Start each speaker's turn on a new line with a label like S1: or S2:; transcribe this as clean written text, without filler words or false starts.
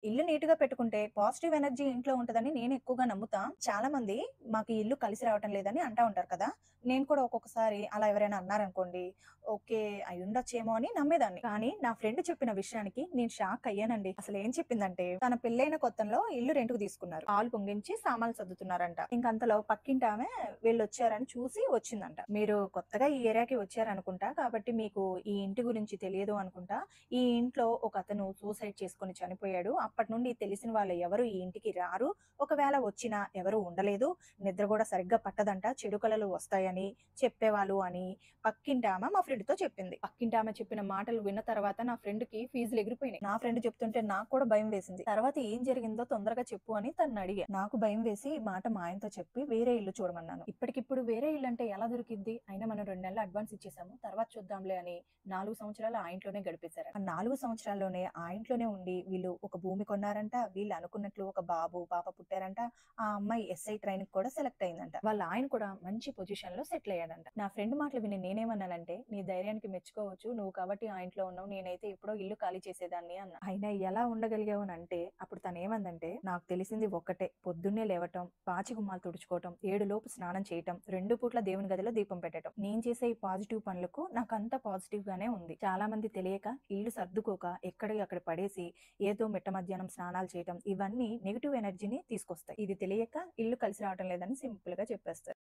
S1: ఇల్లు నీట్‌గా పెట్టుకుంటే పాజిటివ్ ఎనర్జీ ఇంట్లో ఉంటదని నేను ఎక్కువగా నమ్ముతా. చాలా మంది మాకు ఈ ఇల్లు కలిసి రావటం లేదని అంటా ఉంటారు కదా! నేను కూడా ఒక్కొక్కసారి అలా ఎవరైనా అన్నారనుకోండి, ఓకే. అయ్యుండొచ్చేమో అని నమ్మేదాన్ని. కానీ నా ఫ్రెండ్ చెప్పిన విషయానికి నేను షాక్ అయ్యానండి. అసలేం చెప్పిందంటే, తన పెళ్లైన కొత్తల్లో ఇల్లు రెంట్‌కి తీసుకున్నారు. పాలు పొంగించి సామాన్లు సర్దుతున్నారంట. ఇంకంతలో పక్కింటామె వీళ్ళొచ్చారని చూసి వచ్చిందంట. మీరు కొత్తగా ఈ ఏరియాకి వచ్చారనుకుంటా. కాబట్టి మీకు ఈ ఇంటి గురించి తెలియదు అనుకుంటా. ఈ ఇంట్లో ఒకతను సూసైడ్ చేసుకొని చనిపోయాడు. అప్పటి నుండి తెలిసిన వాళ్ళు ఎవరు ఈ ఇంటికి రారు. ఒకవేళ వచ్చినా ఎవరు ఉండలేదు. నిద్ర గూడా సరిగ్గా పట్టదంట. చెడు కలలు వస్తాయని చెప్పేవాళ్ళు అని పక్కింటామె మా ఫ్రెండ్‌తో చెప్పింది. పక్కింటామె చెప్పిన మాటలు విన్న తర్వాత నా ఫ్రెండ్‌కి ఫీజులు ఎగిరిపోయినాయి. నా ఫ్రెండ్ చెప్తుంటే నాకు కూడా భయం వేసింది. తర్వాత ఏం జరిగిందో తొందరగా చెప్పు అని తననడిగా. నాకు భయం వేసి ఈ మాట మా ఆయనతో చెప్పి వేరే ఇల్లు చూడమన్నాను. ఇప్పటికిప్పుడు వేరే ఇల్లంటే ఎలా దొరికిద్ది? అయినా మనం 2 నెలలు అడ్వాన్స్ ఇచ్చేసాము. తర్వాత చూద్దాంలే అని 4 సంవత్సరాలు ఆ ఇంట్లోనే గడిపేశారంట. ఆ 4 సంవత్సరాల్లోనే ఆ ఇంట్లోనే ఉండి వీళ్ళు ఒక భూమి కొన్నారంట. వీళ్ళు అనుకున్నట్లు ఒక బాబు, పాప పుట్టారంట. ఆ అమ్మాయి ఎస్ఐ ట్రైనింగ్ కూడా సెలెక్ట్ అయిందంట. వాళ్ళ ఆయన కూడా మంచి పొజిషన్‌లో సెటిల్ అయ్యాడంట. నా ఫ్రెండ్ మాటలు విని నేనేమన్నానంటే, "నీ ధైర్యానికి మెచ్చుకోవచ్చు. నువ్వు కాబట్టి ఆ ఇంట్లో ఉన్నావు. నేనైతే ఎప్పుడో ఇల్లు ఖాళీ చేసేదాన్ని" అన్నా. అయినా ఎలా ఉండగలిగావు అని అంటే, అప్పుడు తనేమందంటే, "నాకు తెలిసింది ఒక్కటే. పొద్దున్నే లేవటం, పాచి గుమ్మాలు తుడుచుకోవటం, 7 లోపు స్నానం చేయటం, 2 పూట్ల దేవుని గదిలో దీపం పెట్టటం. నేను చేసే ఈ పాజిటివ్ పనులకు నాకంతా పాజిటివ్ గానే ఉంది. చాలా మంది తెలియక ఇల్లు సర్దుకోక ఎక్కడివి అక్కడ పడేసి ఏదో మిట్ట మధ్యాహ్నం స్నానాలు చేయటం ఇవన్నీ నెగెటివ్ ఎనర్జీని తీసుకొస్తాయి. ఇది తెలియక ఇల్లు కలిసి రావటం లేదని సింపుల్‌గా చెప్పేస్తారు."